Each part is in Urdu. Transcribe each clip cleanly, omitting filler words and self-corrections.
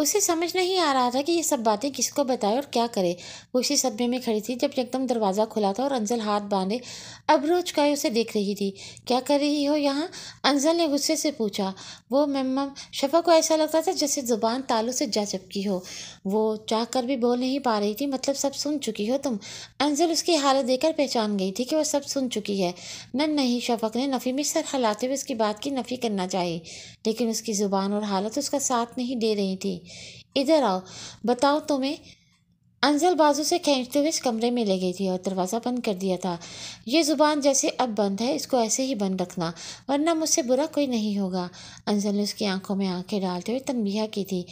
اسے سمجھ نہیں آ رہا تھا کہ یہ سب باتیں کس کو بتائے اور کیا کرے۔ وہ اسی صدمے میں کھڑی تھی جب یکدم دروازہ کھلا تھا اور انزل ہاتھ باندھے ابرو چکائے اسے دیکھ رہی تھی۔ کیا کر رہی ہو یہاں؟ انزل نے غصے سے پوچھا۔ وہ مم شفا کو ایسا لگتا تھا جیسے زبان تالوں سے جا چپکی ہو۔ وہ چاہ کر بھی بول نہیں پا رہی تھی۔ مطلب سب سن چکی ہو تم؟ انزل اس کی حالت دیکھ کر پہچان گئی تھی کہ وہ سب سن چکی ہے۔ نہیں، شفق نے نفی میں سر ہلاتے ہوئے اس کی بات کی نفی کرنا چاہی، لیکن اس کی زبان اور حالت اس کا ساتھ نہیں دے رہی تھی۔ ادھر آؤ، بتاؤ تمہیں۔ انزل بازو سے کھینچتے ہوئے اس کمرے میں لے گئی تھی اور دروازہ بند کر دیا تھا۔ یہ زبان جیسے اب بند ہے، اس کو ایسے ہی بند رکھنا، ورنہ مجھ سے برا کوئی نہیں ہوگا۔ انزل نے اس کی آنکھوں میں آنکھیں ڈالتے ہوئے تنبیہ کی تھی۔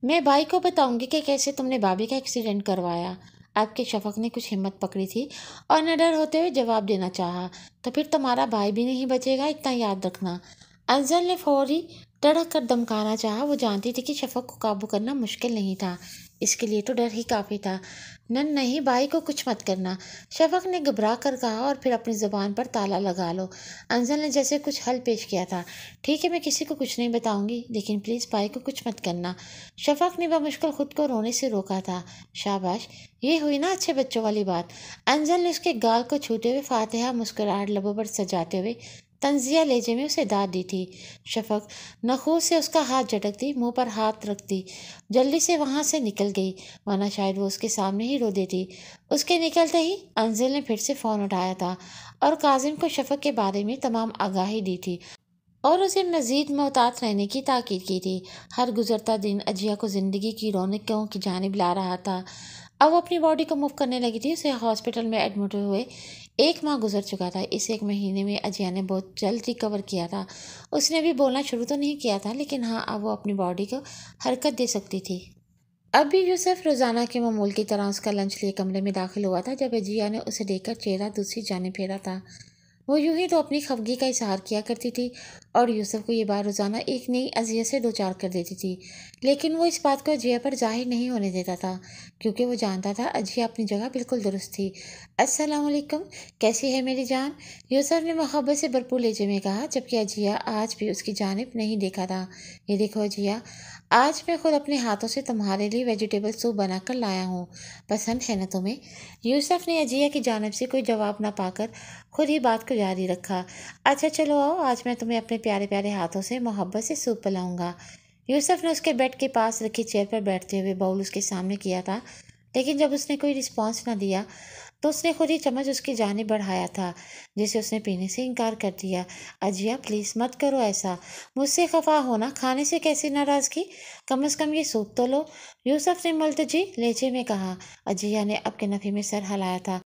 میں بھائی کو بتاؤں گی کہ کیسے تم نے بھابھی کا ایکسیڈنٹ کروایا۔ آپ کے شفق نے کچھ ہمت پکڑی تھی اور نڈر ہوتے ہوئے جواب دینا چاہا۔ تو پھر تمہارا بھائی بھی نہیں بچے گا، اتنا یاد رکھنا۔ انزل نے فوری دھڑک کر دمکانا چاہا۔ وہ جانتی تھی کہ شفق کو قابو کرنا مشکل نہیں تھا، اس کے لیے تو ڈر ہی کافی تھا۔ نہیں، بھائی کو کچھ مت کرنا، شفق نے گھبرا کر کہا، اور پھر اپنی زبان پر تالا لگا لو۔ انزل نے جیسے کچھ حل پیش کیا تھا۔ ٹھیک ہے، میں کسی کو کچھ نہیں بتاؤں گی، لیکن پلیز بھائی کو کچھ مت کرنا۔ شفق نے بمشکل خود کو رونے سے روکا تھا۔ شاباش، یہ ہوئی نا اچھے بچوں والی بات۔ انزل نے اس کے گال کو چھوتے ہوئے فاتحہ مسکراہٹ لبوں پر سجاتے ہوئے طنزیہ لہجے میں اسے داد دی تھی۔ شفق نخوت سے اس کا ہاتھ جھٹکتی، منہ پر ہاتھ رکھتی، جلدی سے وہاں سے نکل گئی، ورنہ شاید وہ اس کے سامنے ہی رو دیتی۔ اس کے نکلتے ہی انزل نے پھر سے فون اٹھایا تھا اور کاظم کو شفق کے بارے میں تمام آگاہی دی تھی اور اسے مزید محتاط رہنے کی تاکید کی تھی۔ ہر گزرتا دن اجیا کو زندگی کی رونقوں کی جانب لا رہا تھا۔ اب وہ اپنی باڈی کو موو کرنے لگی تھی۔ اسے ہاسپٹل میں ایڈمٹ ہوئے 1 ماہ گزر چکا تھا۔ اس 1 مہینے میں اجیا نے بہت جلد ریکور کیا تھا۔ اس نے بھی بولنا شروع تو نہیں کیا تھا، لیکن ہاں، اب وہ اپنی باڈی کو حرکت دے سکتی تھی۔ اب بھی یوسف روزانہ کے معمول کی طرح اس کا لنچ لیے کمرے میں داخل ہوا تھا جب اجیا نے اسے دیکھ کر چہرہ دوسری جانب پھیرا تھا۔ وہ یوں ہی تو اپنی خفگی کا اظہار کیا کرتی تھی اور یوسف کو یہ بات روزانہ ایک نئی اذیت سے دوچار کر دیتی تھی، لیکن وہ اس بات کو اجیا پر ظاہر نہیں ہونے دیتا تھا، کیونکہ وہ جانتا تھا اجیا اپنی جگہ بالکل درست تھی۔ السلام علیکم، کیسی ہے میری جان؟ یوسف نے محبت سے بھرپور لہجے میں کہا، جبکہ اجیا آج بھی اس کی جانب نہیں دیکھا تھا۔ یہ دیکھو اجیا، آج میں خود اپنے ہاتھوں سے تمہارے لیے ویجیٹیبل سوپ بنا کر لایا ہوں، پسند ہے نا تمہیں؟ یوسف نے اجیا کی جانب سے کوئی جواب نہ پا کر خود ہی بات کو جاری رکھا۔ اچھا چلو آؤ، آج میں تمہیں اپنے پیارے پیارے ہاتھوں سے محبت سے سوپ پلاؤں گا۔ یوسف نے اس کے بیڈ کے پاس رکھی چیئر پر بیٹھتے ہوئے باؤل اس کے سامنے کیا تھا، لیکن جب اس نے کوئی رسپانس نہ دیا تو اس نے خود ہی چمچ اس کی جانب بڑھایا تھا، جسے اس نے پینے سے انکار کر دیا۔ اجیا پلیز مت کرو ایسا، مجھ سے خفا ہونا، کھانے سے کیسی ناراضگی، کم از کم یہ سوپ تو لو، یوسف نے ملتجی لہجے میں کہا۔ اجیا نے اب کے نفی میں سر ہلایا تھا۔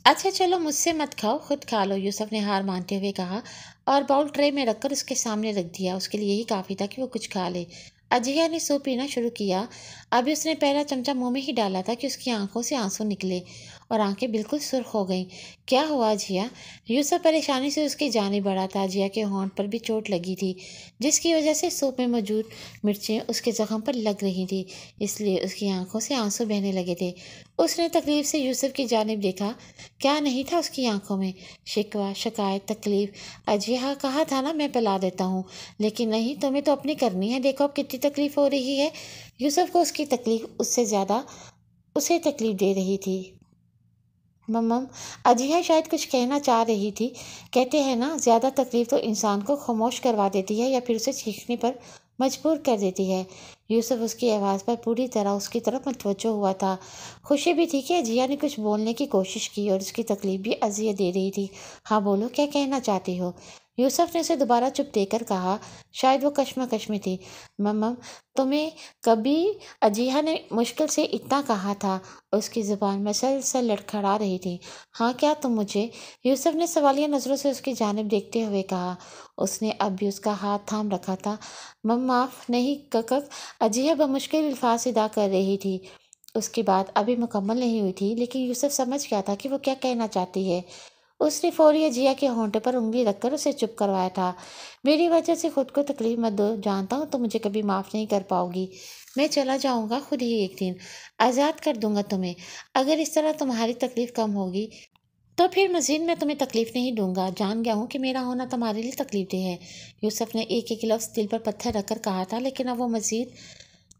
اچھا چلو، مجھ سے مت کھاؤ، خود کھا لو، یوسف نے ہار مانتے ہوئے کہا اور باؤل ٹرے میں رکھ کر اس کے سامنے رکھ دیا۔ اس کے لیے یہی کافی تھا کہ وہ کچھ کھا لے۔ اجیا نے سوپ پینا شروع کیا۔ ابھی اس نے پہلا چمچہ منہ میں ہی ڈالا تھا کہ اس کی آنکھوں سے آنسو نکلے اور آنکھیں بالکل سرخ ہو گئیں۔ کیا ہوا اجیا؟ یوسف پریشانی سے اس کی جانب بڑھا تھا۔ اجیا کے ہونٹ پر بھی چوٹ لگی تھی، جس کی وجہ سے سوپ میں موجود مرچیں اس کے زخم پر لگ رہی تھیں، اس لیے اس کی آنکھوں سے آنسو بہنے لگے تھے۔ اس نے تکلیف سے یوسف کی جانب دیکھا۔ کیا نہیں تھا اس کی آنکھوں میں؟ شکوہ، شکایت، تکلیف۔ اجیا کہا تھا نا میں پلا دیتا ہوں، لیکن نہیں، تمہیں تو اپنی کرنی ہے، دیکھو اب کتنی تکلیف ہو رہی ہے۔ یوسف کو اس کی تکلیف اس سے زیادہ اسے تکلیف دے رہی تھی۔ اجیا شاید کچھ کہنا چاہ رہی تھی۔ کہتے ہیں نا، زیادہ تکلیف تو انسان کو خاموش کروا دیتی ہے یا پھر اسے چیخنے پر مجبور کر دیتی ہے۔ یوسف اس کی آواز پر پوری طرح اس کی طرف متوجہ ہوا تھا۔ خوشی بھی تھی کہ اجیا نے کچھ بولنے کی کوشش کی اور اس کی تکلیف بھی اذیت دے رہی تھی۔ ہاں بولو، کیا کہنا چاہتی ہو؟ یوسف نے اسے دوبارہ چپ دے کر کہا۔ شاید وہ کشمکش میں تھی۔ تمہیں کبھی؟ اجیا نے مشکل سے اتنا کہا تھا۔ اس کی زبان مسلسل لڑکھڑا رہی تھی۔ ہاں، کیا تم مجھے؟ یوسف نے سوالیہ نظروں سے اس کی جانب دیکھتے ہوئے کہا۔ اس نے اب بھی اس کا ہاتھ تھام رکھا تھا۔ معاف نہیں ککک، اجیا بمشکل الفاظ ادا کر رہی تھی۔ اس کی بات ابھی مکمل نہیں ہوئی تھی، لیکن یوسف سمجھ گیا تھا کہ وہ کیا کہنا چاہتی ہے۔ اس نے فوری اجیا کے ہونٹے پر انگلی رکھ کر اسے چپ کروایا تھا۔ میری وجہ سے خود کو تکلیف مت دو، جانتا ہوں تم مجھے کبھی معاف نہیں کر پاؤ گی۔ میں چلا جاؤں گا خود ہی ایک دن، آزاد کر دوں گا تمہیں۔ اگر اس طرح تمہاری تکلیف کم ہوگی تو پھر مزید میں تمہیں تکلیف نہیں دوں گا۔ جان گیا ہوں کہ میرا ہونا تمہارے لیے تکلیف دہ ہے۔ یوسف نے ایک ایک لفظ دل پر پتھر رکھ کر کہا تھا، لیکن اب وہ مزید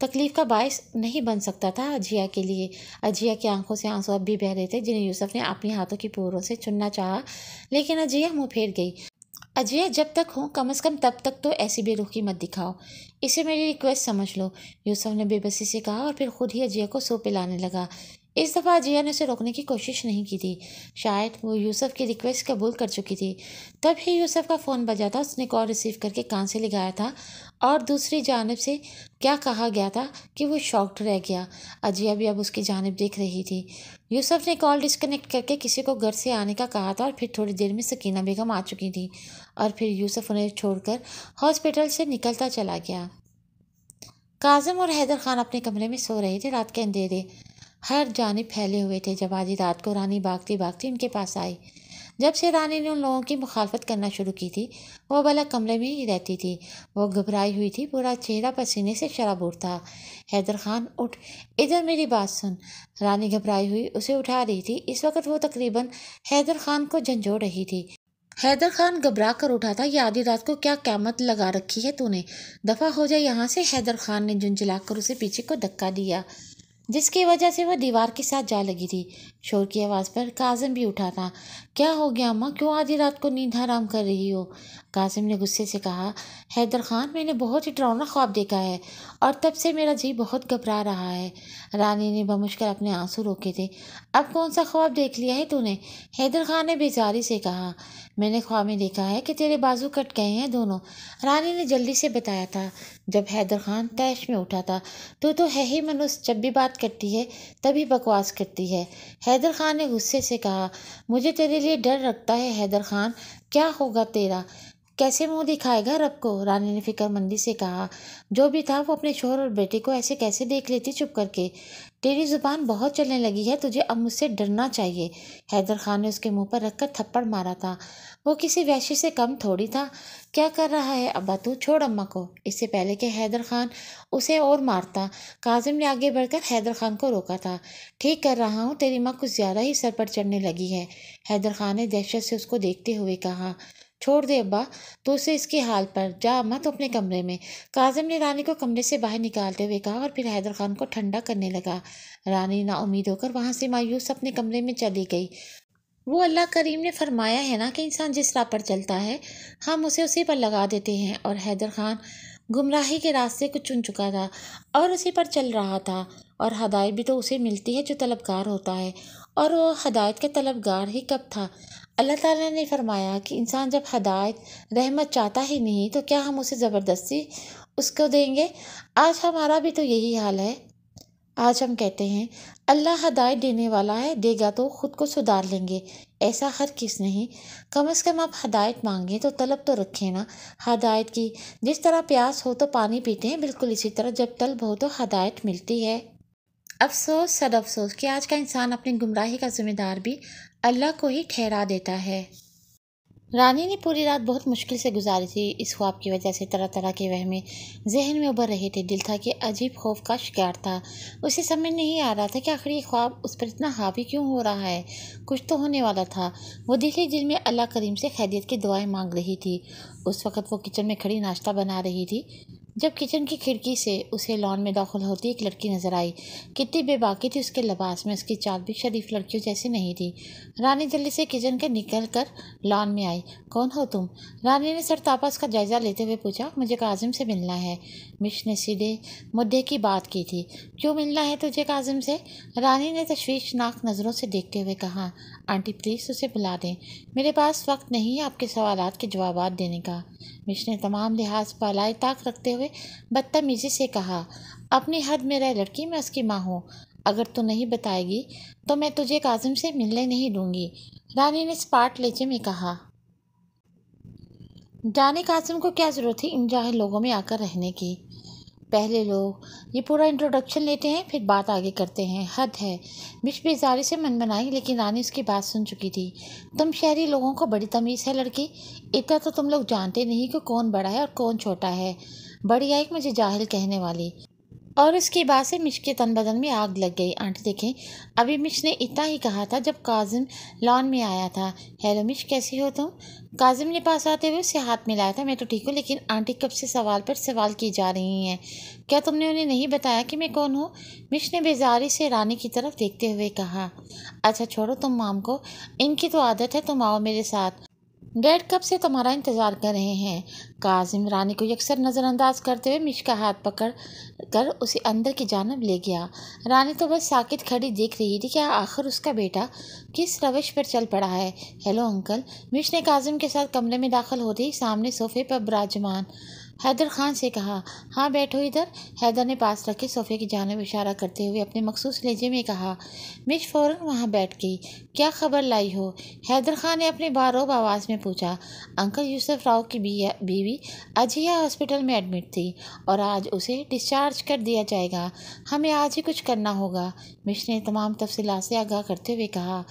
تکلیف کا باعث نہیں بن سکتا تھا اجیا کے لیے۔ اجیا کی آنکھوں سے آنسو اب بھی بہہ رہے تھے جنہیں یوسف نے اپنی ہاتھوں کی پوروں سے چننا چاہا، لیکن اجیا منہ پھیر گئی۔ اجیا جب تک ہوں کم از کم تب تک تو ایسی بے رخی مت دکھاؤ، اسے میری ریکویسٹ سمجھ لو، یوسف نے بے بسی سے کہا اور پھر خود ہی اجیا کو سوپ پلانے لگا۔ اس دفعہ اجیا نے اسے روکنے کی کوشش نہیں کی تھی، شاید وہ یوسف کی ریکویسٹ قبول کر چکی تھی۔ تب ہی یوسف کا فون بجا تھا، اس نے کال ریسیو کر کے کان سے لگایا تھا اور دوسری جانب سے کیا کہا گیا تھا کہ وہ شاکڈ رہ گیا۔ اجیا بھی اب اس کی جانب دیکھ رہی تھی۔ یوسف نے کال ڈسکنیکٹ کر کے کسی کو گھر سے آنے کا کہا تھا اور پھر تھوڑی دیر میں سکینہ بیگم آ چکی تھی اور پھر یوسف انہیں چھوڑ کر ہاسپٹل سے نکلتا چلا گیا۔ کاظم اور حیدر خان اپنے کمرے میں سو رہے تھے۔ رات کے اندھیرے ہر جانب پھیلے ہوئے تھے جب آدھی رات کو رانی بھاگتی بھاگتی ان کے پاس آئی۔ جب سے رانی نے ان لوگوں کی مخالفت کرنا شروع کی تھی وہ اب الگ کمرے میں ہی رہتی تھی۔ وہ گھبرائی ہوئی تھی، پورا چہرہ پسینے سے شرابور تھا۔ حیدر خان اٹھ، ادھر میری بات سن۔ رانی گھبرائی ہوئی اسے اٹھا رہی تھی۔ اس وقت وہ تقریباً حیدر خان کو جھنجھوڑ رہی تھی۔ حیدر خان گھبرا کر اٹھا تھا، یہ آدھی رات کو کیا قیامت لگا رکھی ہے تو نے؟ دفعہ ہو جائے یہاں سے۔ حیدر خان نے جھنجھلا کر اسے پیچھے کو دھکا دیا جس کی وجہ سے وہ دیوار کے ساتھ جا لگی تھی۔ شور کی آواز پر کاظم بھی اٹھا تھا۔ کیا ہو گیا اماں، کیوں آدھی رات کو نیند حرام کر رہی ہو؟ کاظم نے غصے سے کہا۔ حیدر خان، میں نے بہت ہی ڈراؤنا خواب دیکھا ہے اور تب سے میرا جی بہت گھبرا رہا ہے۔ رانی نے بمشکل اپنے آنسو روکے تھے۔ اب کون سا خواب دیکھ لیا ہے تو نے؟ حیدر خان نے بیزاری سے کہا۔ میں نے خواب میں دیکھا ہے کہ تیرے بازو کٹ گئے ہیں دونوں، رانی نے جلدی سے بتایا تھا۔ جب حیدر خان طیش میں اٹھا تھا، تو ہے ہی منوس، جب بھی بات کرتی ہے تبھی بکواس کرتی ہے۔ حیدر خان نے غصے سے کہا۔ مجھے تیرے لیے ڈر لگتا ہے حیدر خان، کیا ہوگا تیرا؟ کیسے منہ دکھائے گا رب کو؟ رانی نے فکر مندی سے کہا۔ جو بھی تھا وہ اپنے شوہر اور بیٹے کو ایسے کیسے دیکھ لیتی چپ کر کے؟ تیری زبان بہت چلنے لگی ہے، تجھے اب مجھ سے ڈرنا چاہیے۔ حیدر خان نے اس کے منہ پر رکھ کر تھپڑ مارا تھا۔ وہ کسی وحشی سے کم تھوڑی تھا۔ کیا کر رہا ہے ابا تو؟ چھوڑ اماں کو۔ اس سے پہلے کہ حیدر خان اسے اور مارتا، کاظم نے آگے بڑھ کر حیدر خان کو روکا تھا۔ ٹھیک کر رہا ہوں، تیری ماں کچھ زیادہ ہی سر پر چڑھنے لگی ہے، حیدر خان نے دہشت سے اس کو دیکھتے ہوئے کہا۔ چھوڑ دے ابا تو اسے اس کے حال پر، جا اماں تو اپنے کمرے میں۔ کاظم نے رانی کو کمرے سے باہر نکالتے ہوئے کہا اور پھر حیدر خان کو ٹھنڈا کرنے لگا۔ رانی نا امید ہو کر وہاں سے مایوس اپنے کمرے میں چلی گئی۔ وہ اللہ کریم نے فرمایا ہے نا کہ انسان جس راہ پر چلتا ہے ہم اسے اسی پر لگا دیتے ہیں، اور حیدر خان گمراہی کے راستے کو چن چکا تھا اور اسی پر چل رہا تھا، اور ہدایت بھی تو اسے ملتی ہے جو طلبگار ہوتا ہے، اور وہ ہدایت کا طلبگار ہی کب تھا؟ اللہ تعالیٰ نے فرمایا کہ انسان جب ہدایت رحمت چاہتا ہی نہیں تو کیا ہم اسے زبردستی اس کو دیں گے؟ آج ہمارا بھی تو یہی حال ہے۔ آج ہم کہتے ہیں اللہ ہدایت دینے والا ہے، دے گا تو خود کو سدھار لیں گے، ایسا ہر کس نہیں۔ کم از کم آپ ہدایت مانگیں تو طلب تو رکھیں نا ہدایت کی۔ جس طرح پیاس ہو تو پانی پیتے ہیں، بالکل اسی طرح جب طلب ہو تو ہدایت ملتی ہے۔ افسوس صد افسوس کہ آج کا انسان اپنی گمراہی کا ذمہ دار بھی اللہ کو ہی ٹھہرا دیتا ہے۔ رانی نے پوری رات بہت مشکل سے گزاری تھی۔ اس خواب کی وجہ سے طرح طرح کے وہمیں ذہن میں ابھر رہے تھے۔ دل تھا کہ عجیب خوف کا شکار تھا۔ اسے سمجھ نہیں آ رہا تھا کہ آخر یہ خواب اس پر اتنا حاوی کیوں ہو رہا ہے۔ کچھ تو ہونے والا تھا۔ وہ دل ہی دل میں اللہ کریم سے خیریت کی دعائیں مانگ رہی تھی۔ اس وقت وہ کچن میں کھڑی ناشتہ بنا رہی تھی جب کچن کی کھڑکی سے اسے لان میں داخل ہوتی ایک لڑکی نظر آئی۔ کتنی بے باکی تھی اس کے لباس میں، اس کی چال بھی شریف لڑکیوں جیسی نہیں تھی۔ رانی جلدی سے کچن کے نکل کر لان میں آئی۔ کون ہو تم؟ رانی نے سر تاپا اس کا جائزہ لیتے ہوئے پوچھا۔ مجھے کاظم سے ملنا ہے۔ مش نے سیدھے مدعے کی بات کی تھی۔ کیوں ملنا ہے تجھے کاظم سے؟ رانی نے تشویشناک نظروں سے دیکھتے ہوئے کہا۔ آنٹی پلیز اسے بلا دیں، میرے پاس وقت نہیں ہے آپ کے سوالات کے جوابات دینے کا۔ مش نے تمام لحاظ بالائے طاق رکھتے ہوئے بدتمیزی سے کہا۔ اپنی حد میں رہ لڑکی، میں اس کی ماں ہوں، اگر تو نہیں بتائے گی تو میں تجھے کاظم سے ملنے نہیں دوں گی، رانی نے سپاٹ لہجے میں کہا۔ جانے کاظم کو کیا ضرورت تھی ان جاہل لوگوں میں آ کر رہنے کی؟ پہلے لوگ یہ پورا انٹروڈکشن لیتے ہیں پھر بات آگے کرتے ہیں، حد ہے۔ مش بیزاری سے منمنائی لیکن رانی اس کی بات سن چکی تھی۔ تم شہری لوگوں کو بڑی تمیز ہے لڑکی، اتنا تو تم لوگ جانتے نہیں کہ کون بڑا ہے اور کون چھوٹا ہے۔ بڑی آئی مجھے جاہل کہنے والی۔ اور اس کی بات سے مش کے تن بدن میں آگ لگ گئی۔ آنٹی دیکھیں، ابھی مش نے اتنا ہی کہا تھا جب کاظم لان میں آیا تھا۔ ہیلو مش، کیسی ہو تم؟ کاظم نے پاس آتے ہوئے اسے ہاتھ ملایا تھا۔ میں تو ٹھیک ہوں، لیکن آنٹی کب سے سوال پر سوال کی جا رہی ہیں۔ کیا تم نے انہیں نہیں بتایا کہ میں کون ہوں؟ مش نے بیزاری سے رانی کی طرف دیکھتے ہوئے کہا۔ اچھا چھوڑو تم مام کو، ان کی تو عادت ہے، تم آؤ میرے ساتھ، ڈیڈ کب سے تمہارا انتظار کر رہے ہیں۔ کاظم رانی کو یکسر نظر انداز کرتے ہوئے مش کا ہاتھ پکڑ کر اسے اندر کی جانب لے گیا۔ رانی تو بس ساکت کھڑی دیکھ رہی تھی کہ آخر اس کا بیٹا کس روش پر چل پڑا ہے۔ ہیلو انکل، مش نے کاظم کے ساتھ کمرے میں داخل ہوتے ہی سامنے صوفے پر براجمان حیدر خان سے کہا۔ ہاں بیٹھو ادھر، حیدر نے پاس رکھے صوفے کی جانب اشارہ کرتے ہوئے اپنے مخصوص لہجے میں کہا۔ مش فوراً وہاں بیٹھ گئی۔ کیا خبر لائی ہو؟ حیدر خان نے اپنی باروب آواز میں پوچھا۔ انکل، یوسف راؤ کی بیوی اجیا ہاسپٹل میں ایڈمٹ تھی اور آج اسے ڈسچارج کر دیا جائے گا۔ ہمیں آج ہی کچھ کرنا ہوگا، مش نے تمام تفصیلات سے آگاہ کرتے ہوئے کہا۔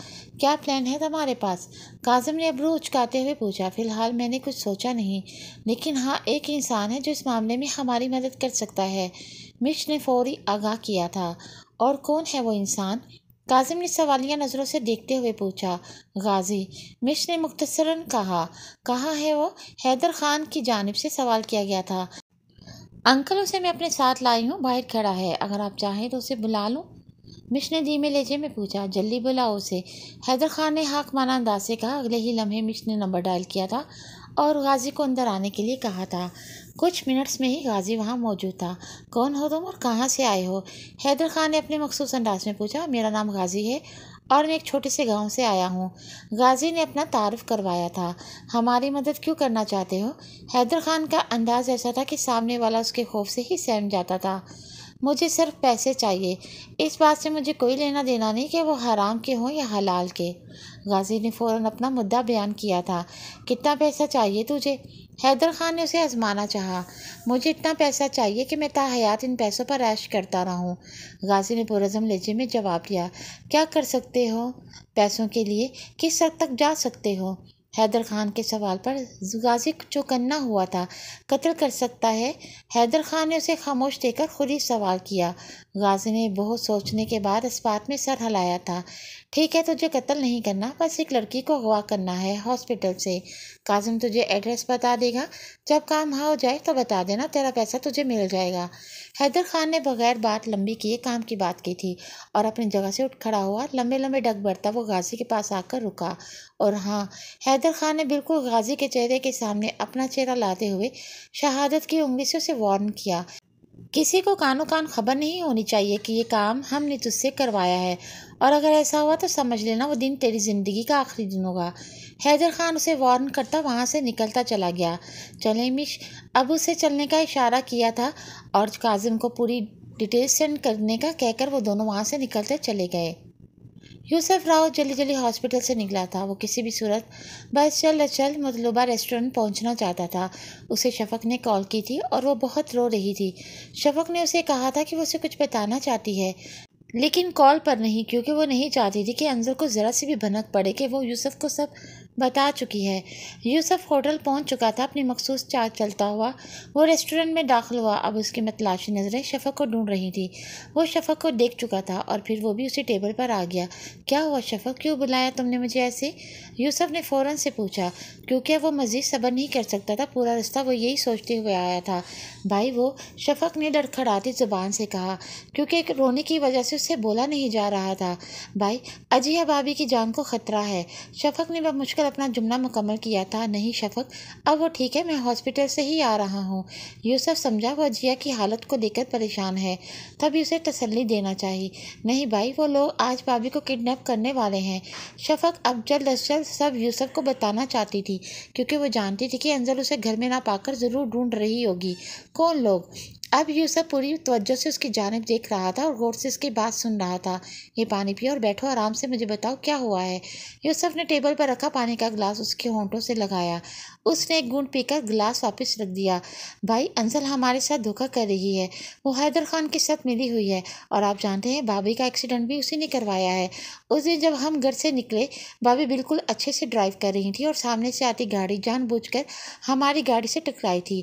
کیا پلان ہے تمہارے پاس؟ کاظم نے ابرو اچکاتے ہوئے پوچھا۔ فی الحال میں نے کچھ سوچا نہیں، لیکن ہاں ایک انسان ہے جو اس معاملے میں ہماری مدد کر سکتا ہے، مش نے فوری آگاہ کیا تھا۔ اور کون ہے وہ انسان؟ کاظم نے سوالیہ نظروں سے دیکھتے ہوئے پوچھا۔ غازی، مش نے مختصراً کہا۔ کہاں ہے وہ؟ حیدر خان کی جانب سے سوال کیا گیا تھا۔ انکل، اسے میں اپنے ساتھ لائی ہوں، باہر کھڑا ہے، اگر آپ چاہیں تو اسے بلا لوں، مش نے دھیمے لہجے میں پوچھا۔ جلدی بلاؤ اسے، حیدر خان نے حق مانا انداز سے کہا۔ اگلے ہی لمحے مش نے نمبر ڈائل کیا تھا اور غازی کو اندر آنے کے لیے کہا تھا۔ کچھ منٹس میں ہی غازی وہاں موجود تھا۔ کون ہو تم اور کہاں سے آئے ہو؟ حیدر خان نے اپنے مخصوص انداز میں پوچھا۔ میرا نام غازی ہے اور میں ایک چھوٹے سے گاؤں سے آیا ہوں، غازی نے اپنا تعارف کروایا تھا۔ ہماری مدد کیوں کرنا چاہتے ہو؟ حیدر خان کا انداز ایسا تھا کہ سامنے والا اس کے خوف سے ہی سہم جاتا تھا۔ مجھے صرف پیسے چاہیے، اس بات سے مجھے کوئی لینا دینا نہیں کہ وہ حرام کے ہوں یا حلال کے، غازی نے فوراً اپنا مدعا بیان کیا تھا۔ کتنا پیسہ چاہیے تجھے؟ حیدر خان نے اسے آزمانا چاہا۔ مجھے اتنا پیسہ چاہیے کہ میں تا حیات ان پیسوں پر عیش کرتا رہوں، غازی نے پرعزم لہجے میں جواب دیا۔ کیا کر سکتے ہو پیسوں کے لیے؟ کس حد تک جا سکتے ہو؟ حیدر خان کے سوال پر غازی چوکنا ہوا تھا۔ قتل کر سکتا ہے، حیدر خان نے اسے خاموش دیکھ کر خود ہی سوال کیا۔ غازی نے بہت سوچنے کے بعد اس بات میں سر ہلایا تھا۔ ٹھیک ہے، تجھے قتل نہیں کرنا، بس ایک لڑکی کو اغوا کرنا ہے ہاسپٹل سے، کاظم تجھے ایڈریس بتا دے گا، جب کام ہو جائے تو بتا دینا، تیرا پیسہ تجھے مل جائے گا۔ حیدر خان نے بغیر بات لمبی کیے کام کی بات کی تھی اور اپنی جگہ سے اٹھ کھڑا ہوا۔ لمبے لمبے ڈگ بھرتا وہ غازی کے پاس آ کر رکا، اور ہاں، حیدر خان نے بالکل غازی کے چہرے کے سامنے اپنا چہرہ لاتے ہوئے شہادت کی انگلی سے اسے وارن کیا۔ کسی کو کانوں کان خبر نہیں ہونی چاہیے کہ یہ کام ہم نے تجھ سے کروایا ہے، اور اگر ایسا ہوا تو سمجھ لینا وہ دن تیری زندگی کا آخری دن ہوگا۔ حیدر خان اسے وارن کرتا وہاں سے نکلتا چلا گیا۔ چلیں مش، اب اسے چلنے کا اشارہ کیا تھا اور کاظم کو پوری ڈیٹیل سینڈ کرنے کا کہہ کر وہ دونوں وہاں سے نکلتے چلے گئے۔ یوسف راؤ جلدی جلدی ہاسپٹل سے نکلا تھا۔ وہ کسی بھی صورت بس چل مطلوبہ ریسٹورنٹ پہنچنا چاہتا تھا۔ اسے شفق نے کال کی تھی اور وہ بہت رو رہی تھی۔ شفق نے اسے کہا تھا کہ وہ اسے کچھ بتانا چاہتی ہے، لیکن کال پر نہیں، کیونکہ وہ نہیں چاہتی تھی کہ انظر کو ذرا سی بھی بھنک پڑے کہ وہ یوسف کو سب بتا چکی ہے۔ یوسف ہوٹل پہنچ چکا تھا، اپنی مخصوص چال چلتا ہوا وہ ریسٹورنٹ میں داخل ہوا۔ اب اس کی متلاشی نظریں شفق کو ڈھونڈ رہی تھی۔ وہ شفق کو دیکھ چکا تھا اور پھر وہ بھی اسی ٹیبل پر آ گیا۔ کیا ہوا شفق، کیوں بلایا تم نے مجھے ایسے؟ یوسف نے فوراً سے پوچھا، کیونکہ وہ مزید صبر نہیں کر سکتا تھا۔ پورا رستہ وہ یہی سوچتے ہوئے آیا تھا۔ بھائی وہ، شفق نے لڑکھڑاتی زبان سے کہا، کیونکہ رونے کی وجہ سے اسے بولا نہیں جا رہا تھا۔ بھائی، اجیا بھابھی کی جان کو خطرہ ہے، شفق نے بمشکل اپنا جملہ مکمل کیا تھا۔ نہیں شفق، اب وہ ٹھیک ہے، میں ہاسپٹل سے ہی آ رہا ہوں۔ یوسف سمجھا وہ اجیا کی حالت کو دیکھ کر پریشان ہے، تبھی اسے تسلی دینا چاہیے۔ نہیں بھائی، وہ لوگ آج بھابھی کو کڈنیپ کرنے والے ہیں۔ شفق اب جلد از جلد سب یوسف کو بتانا چاہتی تھی، کیونکہ وہ جانتی تھی کہ انزل اسے گھر میں نہ پا کر ضرور ڈھونڈ رہی ہوگی۔ کون لوگ؟ اب یوسف پوری توجہ سے اس کی جانب دیکھ رہا تھا اور غور سے اس کی بات سن رہا تھا۔ یہ پانی پیو اور بیٹھو آرام سے، مجھے بتاؤ کیا ہوا ہے۔ یوسف نے ٹیبل پر رکھا پانی کا گلاس اس کے ہونٹوں سے لگایا۔ اس نے ایک گھونٹ پی کر گلاس واپس رکھ دیا۔ بھائی، انزل ہمارے ساتھ دھوکہ کر رہی ہے، وہ حیدر خان کے ساتھ ملی ہوئی ہے، اور آپ جانتے ہیں بھابھی کا ایکسیڈنٹ بھی اسی نے کروایا ہے۔ اس دن جب ہم گھر سے نکلے، بھابھی بالکل اچھے سے ڈرائیو کر رہی تھی اور سامنے سے آتی گاڑی جان بوجھ کر ہماری گاڑی سے ٹکرائی تھی۔